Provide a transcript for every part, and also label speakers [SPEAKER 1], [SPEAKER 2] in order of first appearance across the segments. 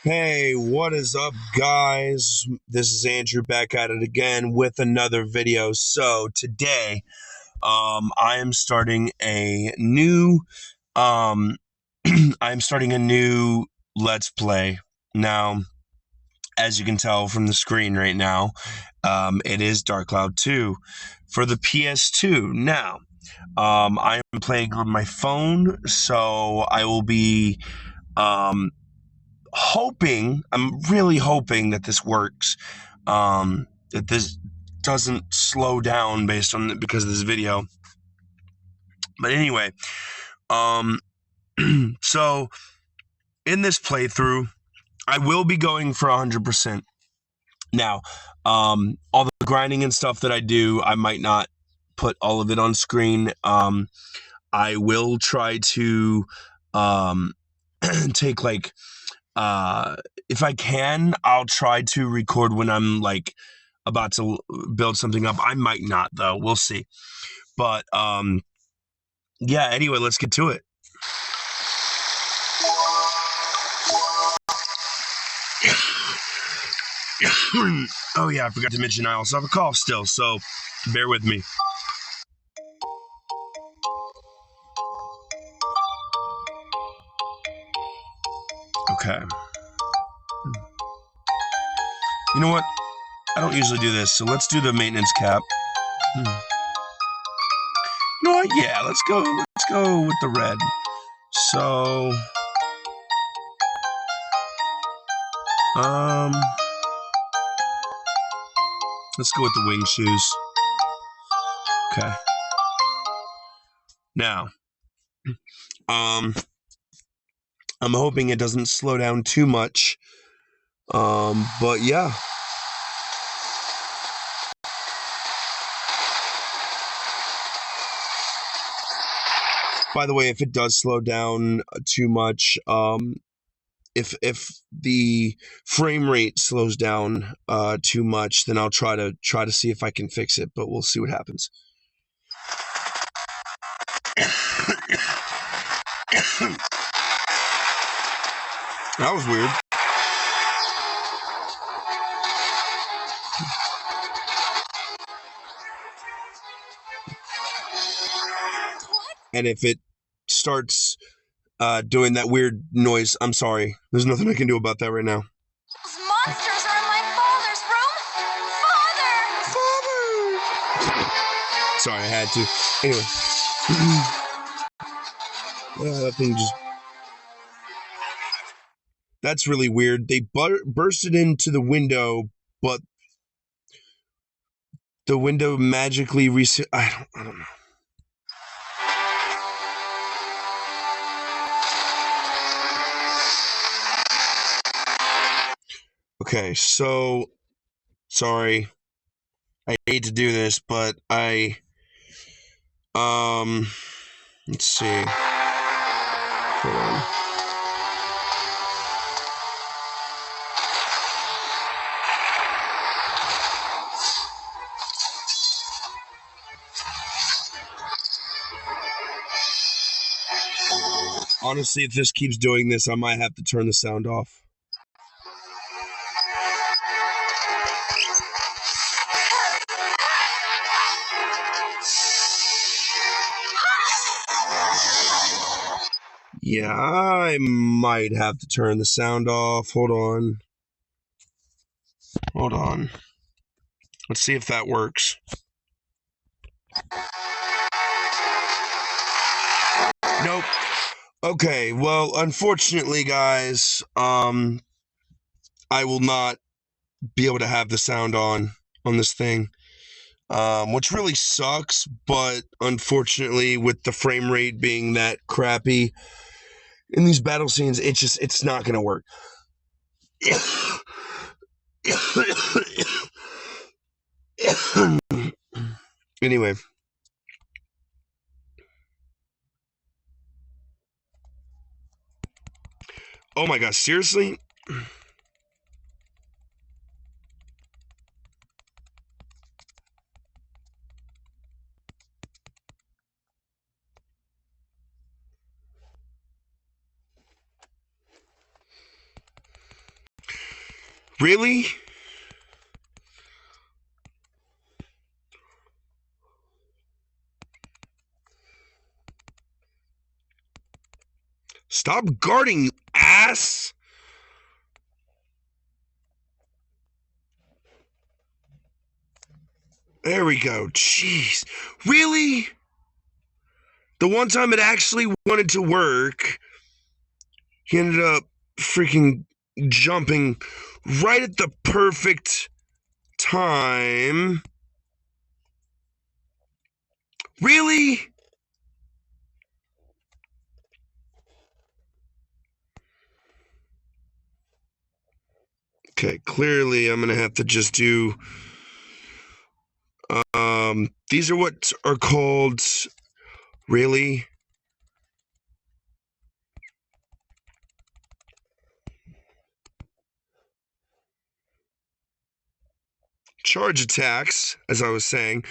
[SPEAKER 1] Hey, what is up, guys? This is Andrew back at it again with another video. So today, I am starting a new, um, I'm starting a new Let's Play. Now, as you can tell from the screen right now, it is Dark Cloud 2 for the PS2. Now, I am playing on my phone, so I will be, um, I'm really hoping that this works. That this doesn't slow down because of this video. But anyway, um, so in this playthrough, I will be going for 100%. Now, all the grinding and stuff that I do, I might not put all of it on screen. I will try to take if I can, I'll try to record when I'm like about to build something up. I might not though. We'll see. But yeah, anyway, let's get to it. Oh yeah, I forgot to mention I also have a cough still, so bear with me. Okay. You know what? I don't usually do this, so let's do the maintenance cap. You know what? Yeah, let's go with the red. So let's go with the wing shoes. Okay. Now, I'm hoping it doesn't slow down too much. But yeah. By the way, if it does slow down too much, if the frame rate slows down too much, then I'll try to see if I can fix it. But we'll see what happens. That was weird. And if it starts doing that weird noise, I'm sorry. There's nothing I can do about that right now.
[SPEAKER 2] Those monsters are in my father's room! Father!
[SPEAKER 1] Sorry, I had to. Anyway. That thing just... That's really weird. They bursted into the window, but the window magically reset. I don't know. Okay, so sorry. I hate to do this, but let's see. Hold on. Honestly, if this keeps doing this, I might have to turn the sound off. Yeah, I might have to turn the sound off. Hold on. Let's see if that works. Nope. Okay, well, unfortunately, guys, I will not be able to have the sound on this thing, which really sucks, but unfortunately, with the frame rate being that crappy in these battle scenes, it's not gonna work. Anyway. Oh my gosh, seriously? Really? Stop guarding, you ass! There we go. Jeez. Really? The one time it actually wanted to work, he ended up freaking jumping right at the perfect time. Really? Okay, clearly I'm going to have to just do... these are what are called... Really? Charge attacks, as I was saying.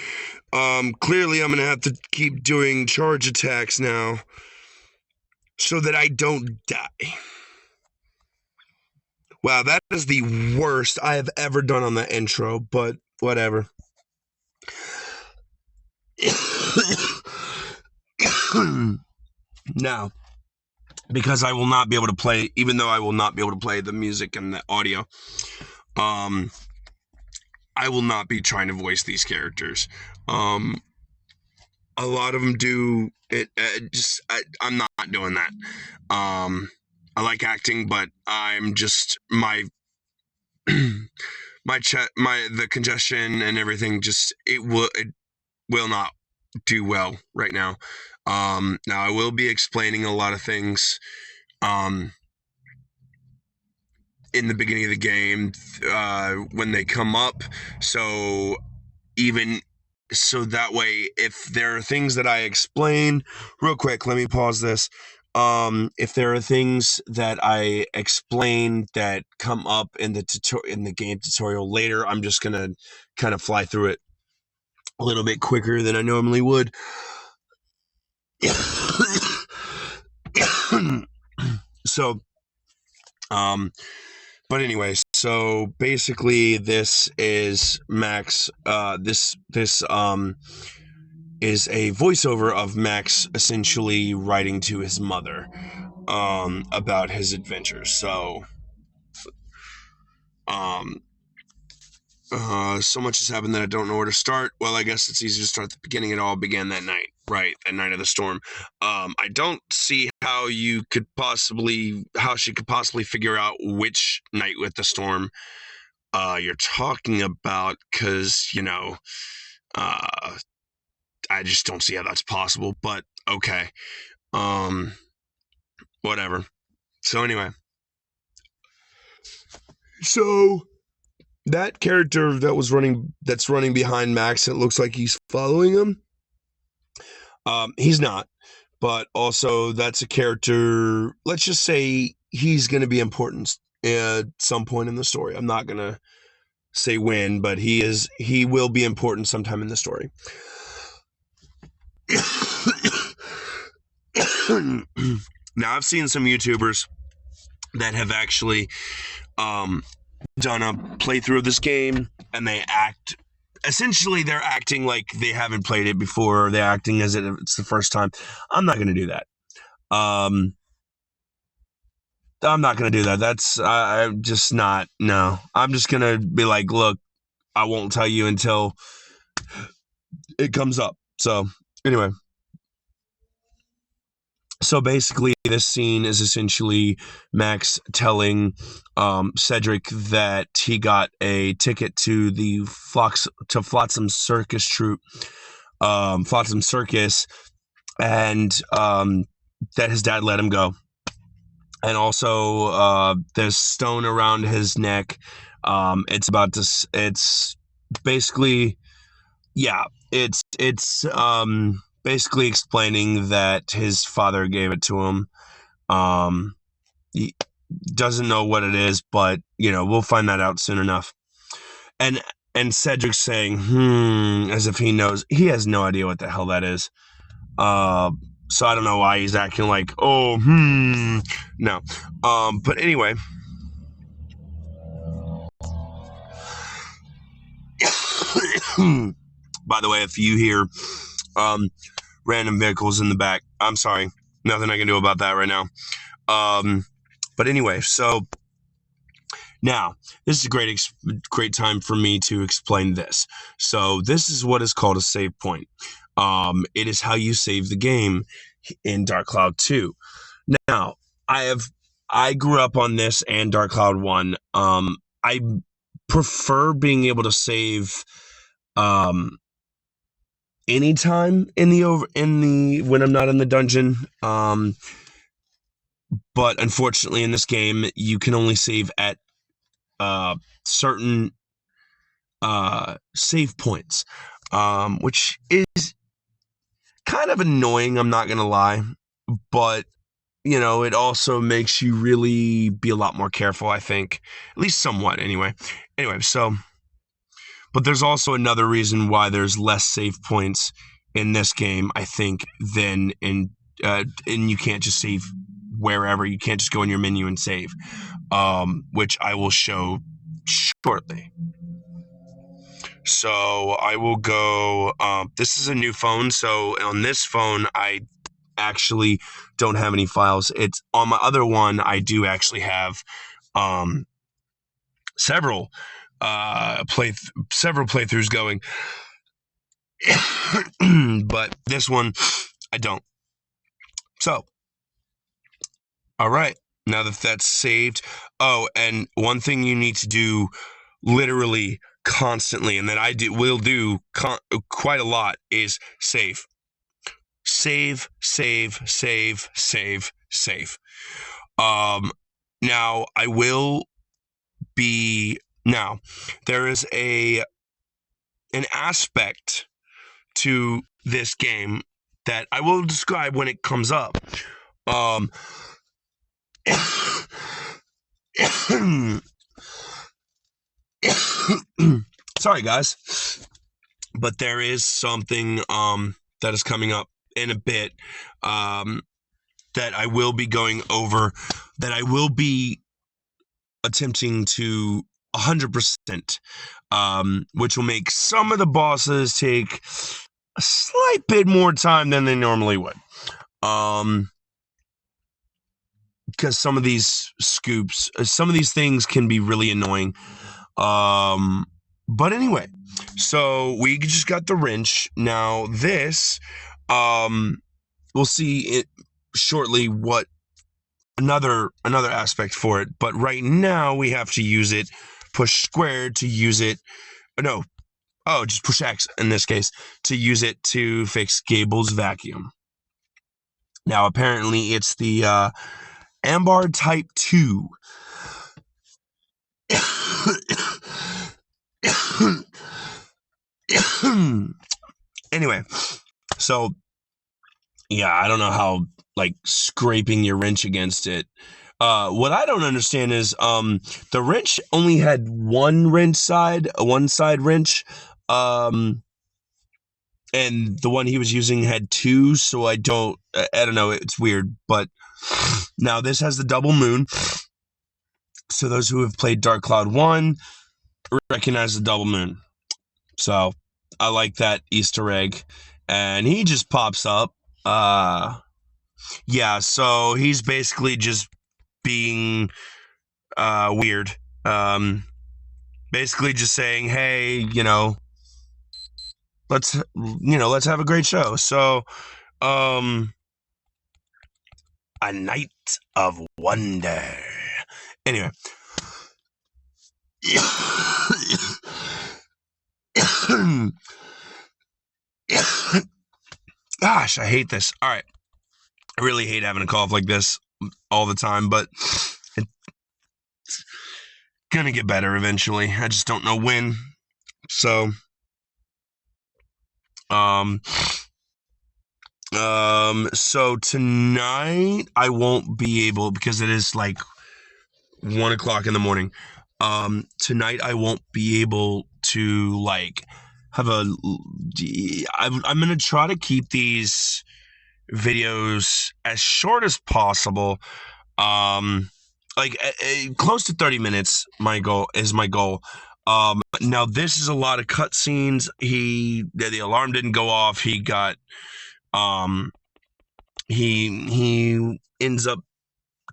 [SPEAKER 1] Clearly I'm going to have to keep doing charge attacks now so that I don't die. Wow, that is the worst I have ever done on the intro, but whatever. Now, because I will not be able to play, even though I will not be able to play the music and the audio, I will not be trying to voice these characters. A lot of them do it. I'm not doing that. I like acting, but I'm just the congestion and everything. Just it will not do well right now. Now I will be explaining a lot of things. In the beginning of the game, when they come up, so that way, if there are things that I explain, real quick, let me pause this. If there are things that I explain that come up in the game tutorial later, I'm just gonna kind of fly through it a little bit quicker than I normally would. So, but anyway, so basically this is Max, this is a voiceover of Max essentially writing to his mother, about his adventures. So, so much has happened that I don't know where to start. Well, I guess it's easy to start at the beginning. It all began that night, right? That night of the storm. I don't see how she could possibly figure out which night with the storm you're talking about, because, I just don't see how that's possible, but okay. Whatever. So anyway. So that character that's running behind Max, it looks like he's following him. He's not, but also that's a character, let's just say he's going to be important at some point in the story. I'm not going to say when, but he will be important sometime in the story. Now, I've seen some YouTubers that have actually done a playthrough of this game, and they're acting like they haven't played it before, or they're acting as if it's the first time. I'm not going to do that. I'm not going to do that. I'm just not. No, I'm just going to be like, look, I won't tell you until it comes up. So anyway. So basically, this scene is essentially Max telling Cedric that he got a ticket to the Flotsam Circus troupe, Flotsam Circus, and that his dad let him go. And also, there's stone around his neck. It's basically, yeah, it's basically explaining that his father gave it to him. He doesn't know what it is, but we'll find that out soon enough. And Cedric's saying, as if he knows. He has no idea what the hell that is. So I don't know why he's acting like, no. But anyway. By the way, if you hear random vehicles in the back, I'm sorry. Nothing I can do about that right now. But anyway, so now this is a great time for me to explain this. So this is what is called a save point. It is how you save the game in Dark Cloud 2. Now, I grew up on this and Dark Cloud 1. I prefer being able to save anytime when I'm not in the dungeon. But unfortunately in this game you can only save at certain save points, which is kind of annoying, I'm not gonna lie, but it also makes you really be a lot more careful, I think, at least somewhat anyway. So but there's also another reason why there's less save points in this game, I think, than in and you can't just save wherever. You can't just go in your menu and save, which I will show shortly. So I will go, this is a new phone, so on this phone I actually don't have any files. It's on my other one, I do actually have several playthroughs going. But this one I don't. So all right, now that that's saved. Oh, and one thing you need to do literally constantly, and that will do quite a lot, is save. Now I will be there is an aspect to this game that I will describe when it comes up. Sorry guys, but there is something that is coming up in a bit that I will be going over, that I will be attempting to 100%, which will make some of the bosses take a slight bit more time than they normally would, because some of these things can be really annoying. But anyway, so we just got the wrench. Now this, we'll see it shortly what another aspect for it. But right now we have to use it, push square to use it. Just push X in this case to use it to fix Gable's vacuum. Now apparently it's the Ambar Type 2. Anyway, so yeah, I don't know how scraping your wrench against it. What I don't understand is the wrench only had one side wrench, and the one he was using had two, so I don't know, it's weird. But now this has the double moon, so those who have played Dark Cloud 1 recognize the double moon. So I like that Easter egg, and he just pops up. Yeah, so he's basically just being weird. Basically just saying, hey, let's have a great show. So a night of wonder. Anyway. Gosh, I hate this. All right. I really hate having a cough like this all the time, but it's gonna get better eventually. I just don't know when. So, so tonight I won't be able, because it is 1 o'clock in the morning. Tonight I won't be able to have I'm gonna try to keep these videos as short as possible, close to 30 minutes. My goal. Now this is a lot of cutscenes. The alarm didn't go off. He got he ends up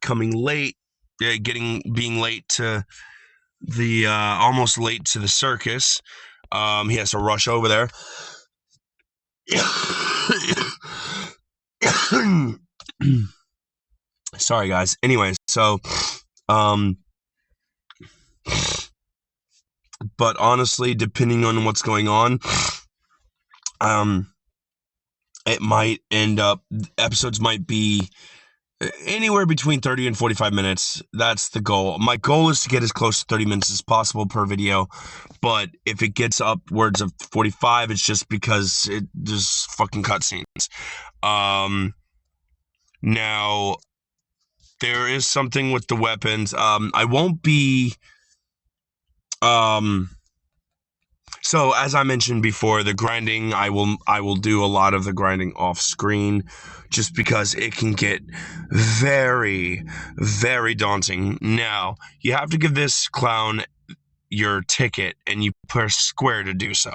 [SPEAKER 1] coming late, being late to the almost late to the circus. He has to rush over there. Sorry guys. Anyways, so but honestly, depending on what's going on, it might end up, episodes might be anywhere between 30 and 45 minutes. That's the goal. My goal is to get as close to 30 minutes as possible per video, but if it gets upwards of 45, it's just because there's fucking cutscenes. Now there is something with the weapons. I won't be so as I mentioned before, the grinding, I will do a lot of the grinding off screen, just because it can get very, very daunting. Now, you have to give this clown your ticket, and you press square to do so.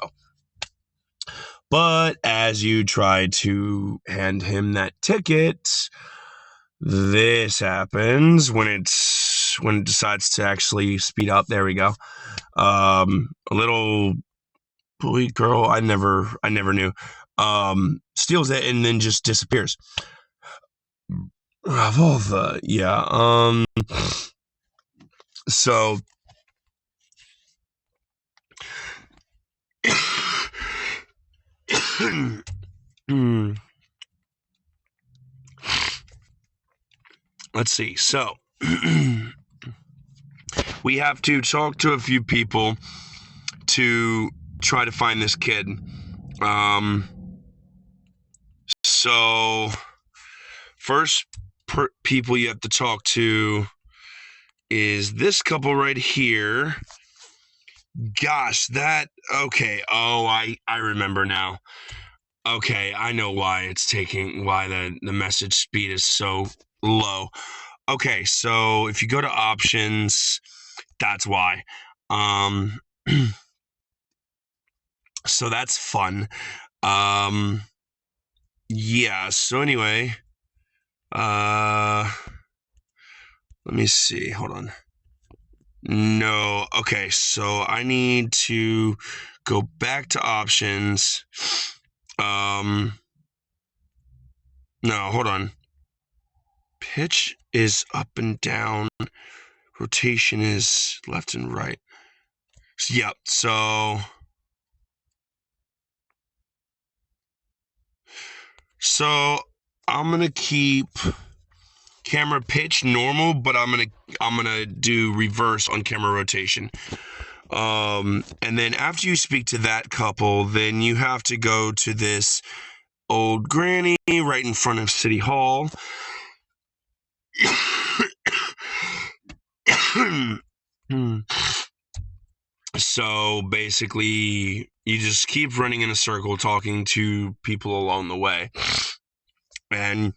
[SPEAKER 1] But as you try to hand him that ticket, this happens when it decides to actually speed up. There we go. A little boy, girl, I never knew, steals it and then just disappears. Volva, yeah. So let's see. So we have to talk to a few people to try to find this kid. So first people you have to talk to is this couple right here. Gosh, okay. Oh, I remember now. Okay, I know why the message speed is so low. Okay, so if you go to options, that's why. So that's fun. Yeah, so anyway, let me see. Hold on. No. Okay, so I need to go back to options. No, hold on. Pitch is up and down. Rotation is left and right. Yep, so I'm gonna keep camera pitch normal, but I'm gonna do reverse on camera rotation. And then after you speak to that couple, then you have to go to this old granny right in front of City Hall. So basically, you just keep running in a circle talking to people along the way. And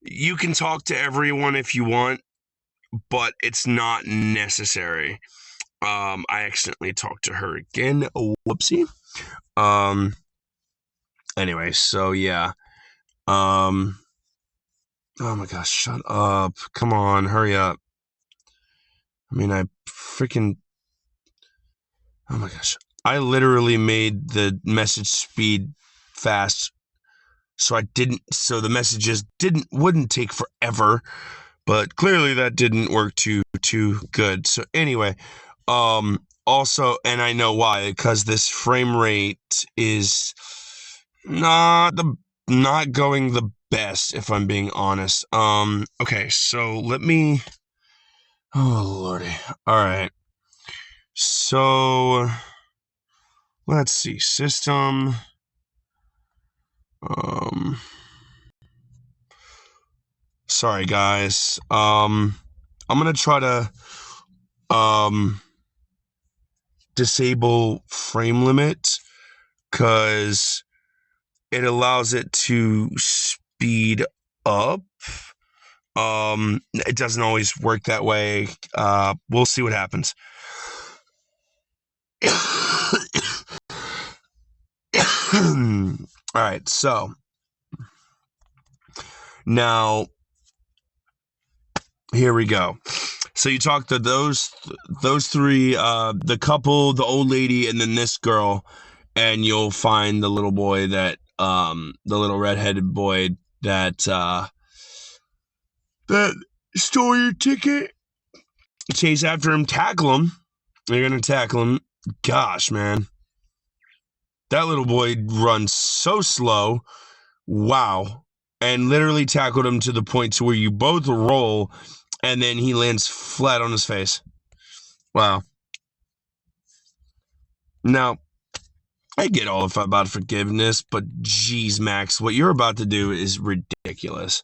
[SPEAKER 1] you can talk to everyone if you want, but it's not necessary. I accidentally talked to her again. Whoopsie. Anyway, so yeah. Oh my gosh, shut up. Come on, hurry up. I mean, oh my gosh. I literally made the message speed fast so the messages wouldn't take forever, but clearly that didn't work too good. So anyway, also, and I know why, because this frame rate is not going the best, if I'm being honest. Okay, so let me, oh lordy. All right. So let's see, system. Sorry guys. I'm gonna try to disable frame limit, because it allows it to speed up. It doesn't always work that way. We'll see what happens. All right, so now here we go. So you talk to those three, the couple, the old lady, and then this girl, and you'll find the little boy that the little redheaded boy that that stole your ticket. Chase after him, tackle him. You're gonna tackle him. Gosh, man. That little boy runs so slow. Wow. And literally tackled him to the point to where you both roll, and then he lands flat on his face. Wow. Now, I get all about forgiveness, but geez, Max, what you're about to do is ridiculous.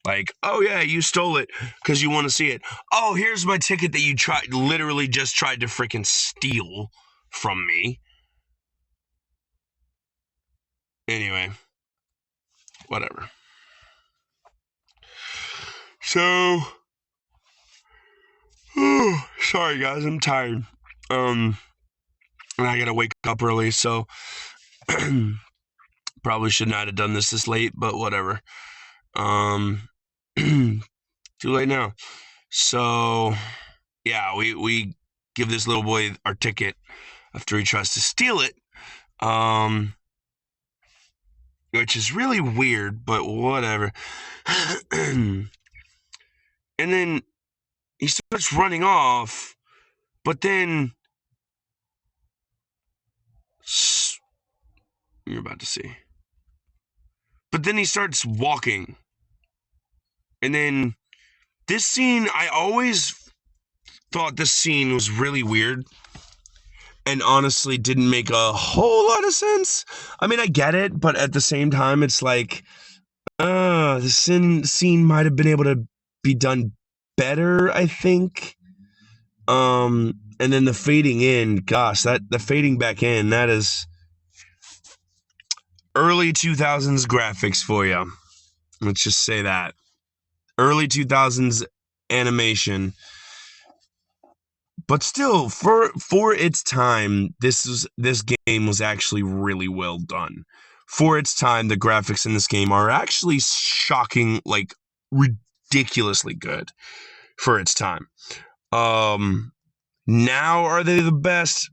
[SPEAKER 1] Like, oh yeah, you stole it because you want to see it. Oh, here's my ticket that you literally just tried to freaking steal from me. Anyway, whatever. So, sorry guys, I'm tired. And I gotta wake up early, so probably should not have done this late, but whatever. Too late now. So, yeah, we give this little boy our ticket after he tries to steal it. Which is really weird, but whatever. And then he starts running off, but then you're about to see. But then he starts walking. And then this scene, I always thought this scene was really weird. And honestly didn't make a whole lot of sense. I mean, I get it, but at the same time, it's like, the scene might have been able to be done better, I think. And then the fading in, gosh, the fading back in, that is early 2000s graphics for you. Let's just say that. Early 2000s animation. But still, for its time, this game was actually really well done. For its time, the graphics in this game are actually shocking, like ridiculously good for its time. Now are they the best?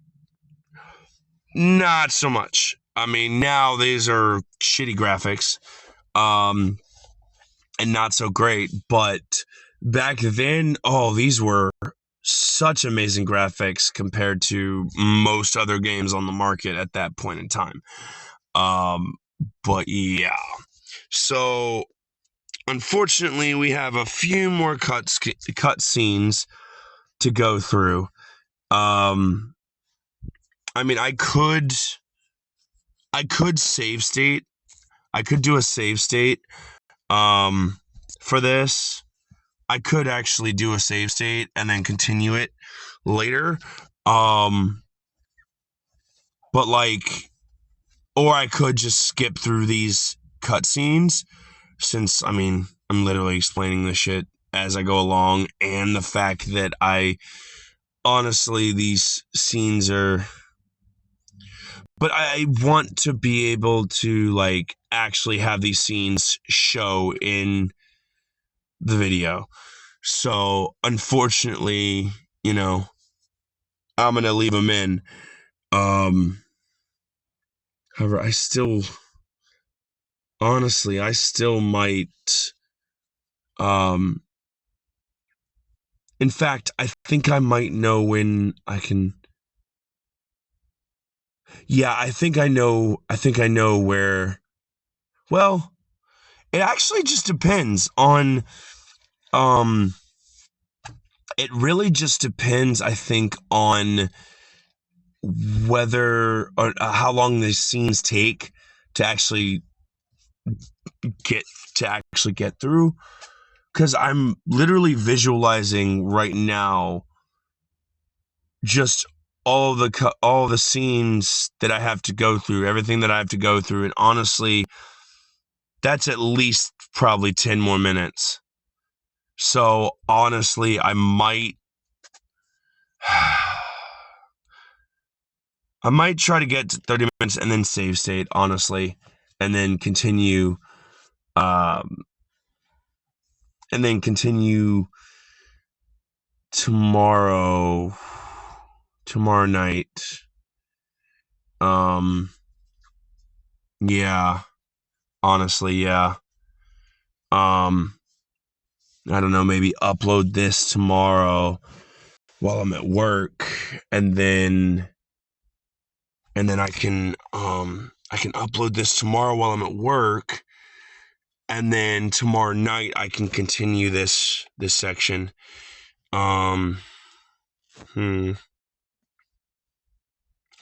[SPEAKER 1] Not so much. I mean, now these are shitty graphics, and not so great. But back then, these were such amazing graphics compared to most other games on the market at that point in time. But yeah. So unfortunately, we have a few more cut scenes to go through. I mean, I could save state. I could do a save state for this. I could actually do a save state and then continue it later. But like, or I could just skip through these cutscenes, since, I mean, I'm literally explaining this shit as I go along, and the fact that honestly, these scenes are, but I want to be able to, like, actually have these scenes show in the video. So, unfortunately, you know, I'm going to leave them in. However, I still might, in fact, I think I might know when I can. Yeah, I think I know where. Well, it actually just depends on, it really just depends, I think, on whether or how long these scenes take to actually get through, because I'm literally visualizing right now just all the scenes that I have to go through, everything that I have to go through, and honestly, that's at least probably 10 more minutes. So honestly, I might I might try to get to 30 minutes and then save state, honestly, and then continue, um, tomorrow night. Yeah, honestly, yeah. I don't know, maybe upload this tomorrow while I'm at work, and then I can upload this tomorrow while I'm at work, and then tomorrow night I can continue this section. Let's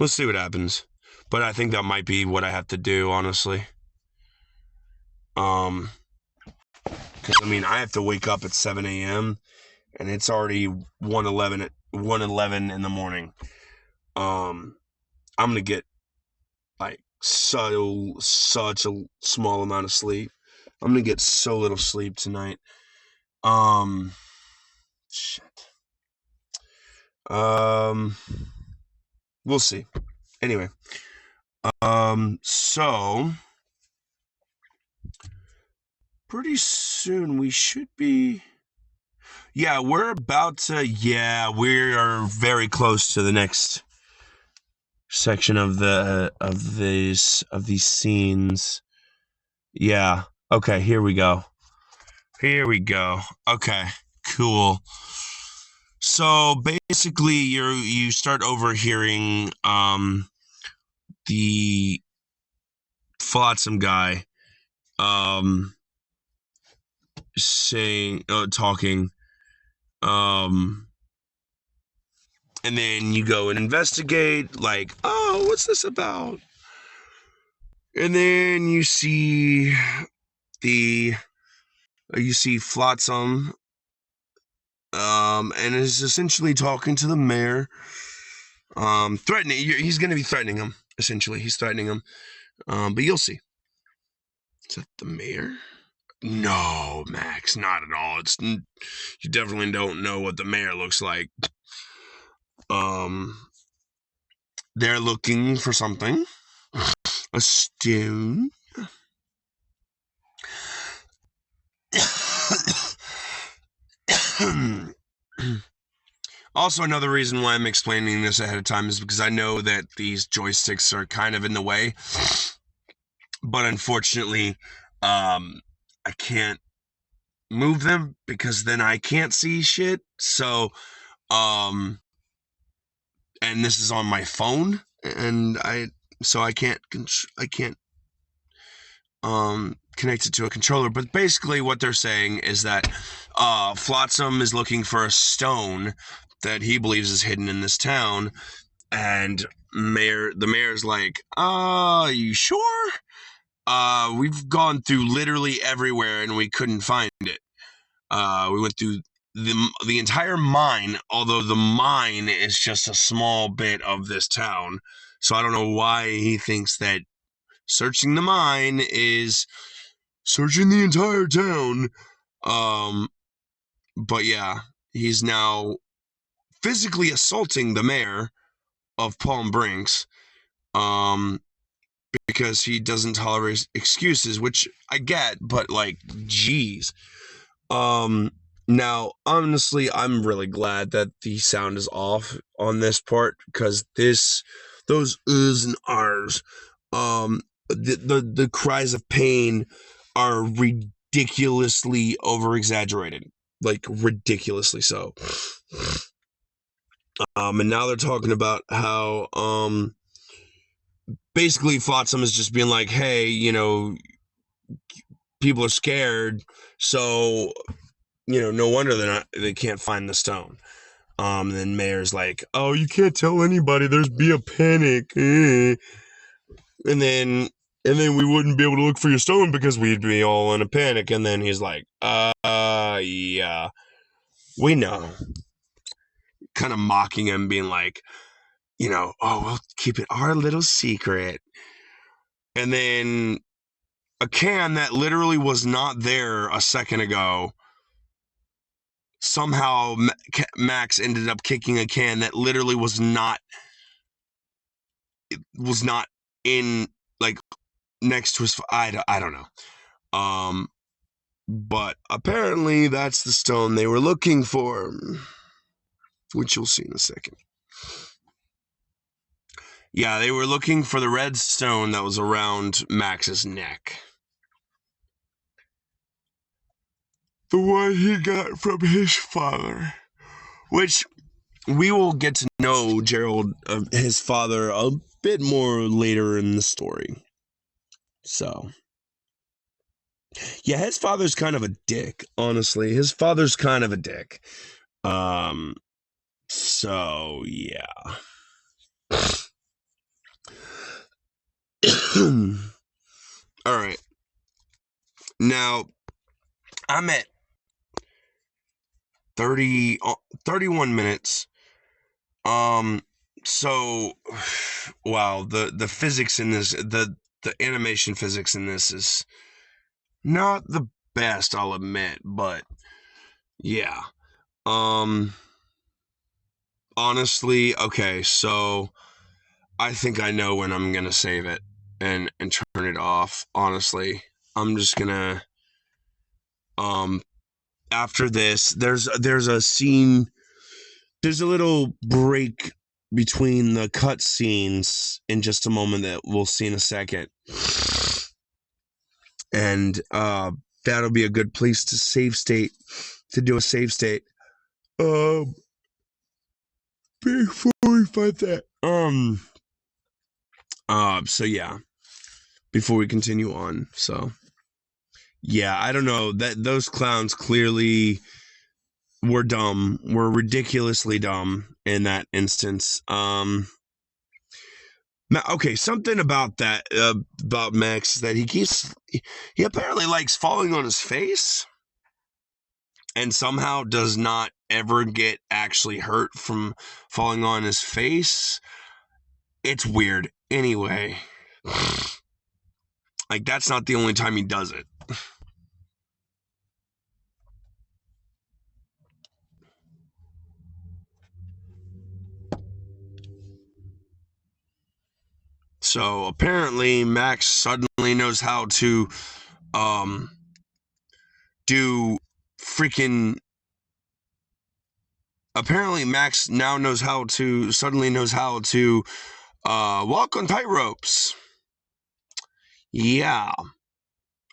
[SPEAKER 1] see what happens. But I think that might be what I have to do, honestly. Because I mean, I have to wake up at 7 a.m. and it's already 1:11 in the morning. I'm gonna get like such a small amount of sleep. I'm gonna get so little sleep tonight. Shit. We'll see. Anyway, so pretty soon we should be. Yeah, we're about to. Yeah, we are very close to the next section of these scenes. Yeah. Okay. Here we go. Okay. Cool. So basically, you start overhearing the Flotsam guy talking, and then you go and investigate, like, oh, what's this about? And then you see Flotsam, and is essentially talking to the mayor, threatening. He's going to be threatening him. Essentially, he's threatening him. But you'll see. Is that the mayor? No, Max, not at all. You definitely don't know what the mayor looks like. They're looking for something. A stone. Also, another reason why I'm explaining this ahead of time is because I know that these joysticks are kind of in the way, but unfortunately, I can't move them because then I can't see shit. So, and this is on my phone, and I can't connect it to a controller. But basically, what they're saying is that Flotsam is looking for a stone that he believes is hidden in this town, and the mayor's like, you sure? We've gone through literally everywhere and we couldn't find it. We went through the entire mine, although the mine is just a small bit of this town. So I don't know why he thinks that searching the mine is searching the entire town. But yeah, he's now physically assaulting the mayor of Palm Brinks, because he doesn't tolerate excuses, which I get, but like, geez. Now, honestly, I'm really glad that the sound is off on this part, because those uhs and ahs, the cries of pain are ridiculously over exaggerated, like ridiculously so. And now they're talking about how basically Flotsam is just being like, hey, people are scared, so no wonder they can't find the stone. And then Mayor's like, oh, you can't tell anybody, there's be a panic. And then we wouldn't be able to look for your stone because we'd be all in a panic. And then he's like, yeah, we know. Kind of mocking him, being like, oh, we'll keep it our little secret. And then a can that literally was not there a second ago, somehow Max ended up kicking a can that literally was not was not in, like, next to his. I don't know. But apparently that's the stone they were looking for, which you'll see in a second. Yeah, they were looking for the red stone that was around Max's neck. The one he got from his father. Which we will get to know Gerald, his father, a bit more later in the story. So, yeah, his father's kind of a dick, honestly. His father's kind of a dick. So, yeah. All right. Now, I'm at 31 minutes. So, wow, the physics in this, the animation physics in this is not the best, I'll admit, but yeah. Honestly, okay, so I think I know when I'm gonna save it and turn it off. Honestly, I'm just gonna after this, there's a scene, there's a little break between the cut scenes in just a moment that we'll see in a second, and that'll be a good place to do a save state. Before we find that, so yeah, before we continue on, so yeah, I don't know, that those clowns clearly were dumb, were ridiculously dumb in that instance. Okay, something about that, about Max, that he apparently likes falling on his face, and somehow does not ever get actually hurt from falling on his face. It's weird. Anyway, like, that's not the only time he does it. So apparently Max suddenly knows how to do freaking apparently Max now suddenly knows how to walk on tight ropes. Yeah.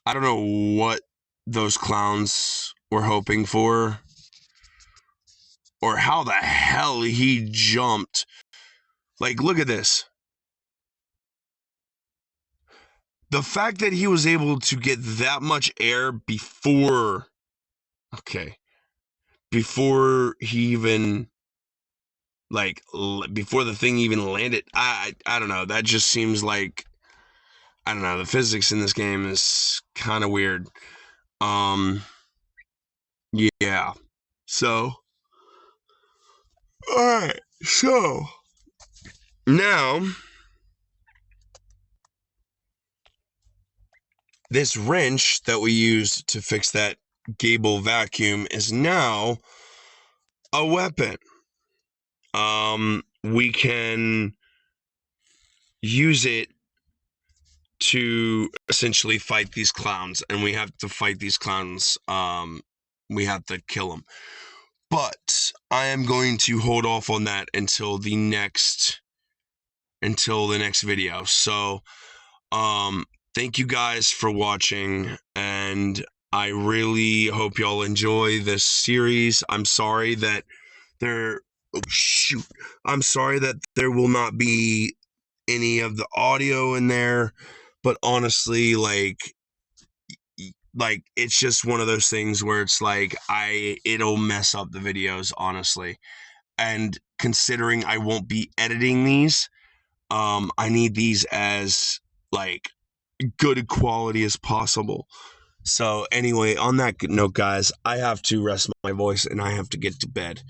[SPEAKER 1] I don't know what those clowns were hoping for, or how the hell he jumped. Like, look at this. The fact that he was able to get that much air before he even, like, before the thing even landed, I don't know. That just seems like, I don't know. The physics in this game is kind of weird. Yeah. So, all right. So now, this wrench that we used to fix that Gable vacuum is now a weapon. We can use it to essentially fight these clowns, and we have to fight these clowns. We have to kill them. But I am going to hold off on that until the next video. So, thank you guys for watching, and I really hope y'all enjoy this series. I'm sorry that there will not be any of the audio in there, but honestly, like it's just one of those things where it's like it'll mess up the videos, honestly. And considering I won't be editing these, I need these as, like, good quality as possible. So anyway, on that note, guys, I have to rest my voice and I have to get to bed.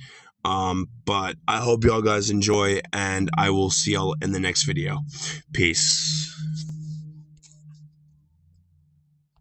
[SPEAKER 1] But I hope y'all guys enjoy, and I will see y'all in the next video. Peace.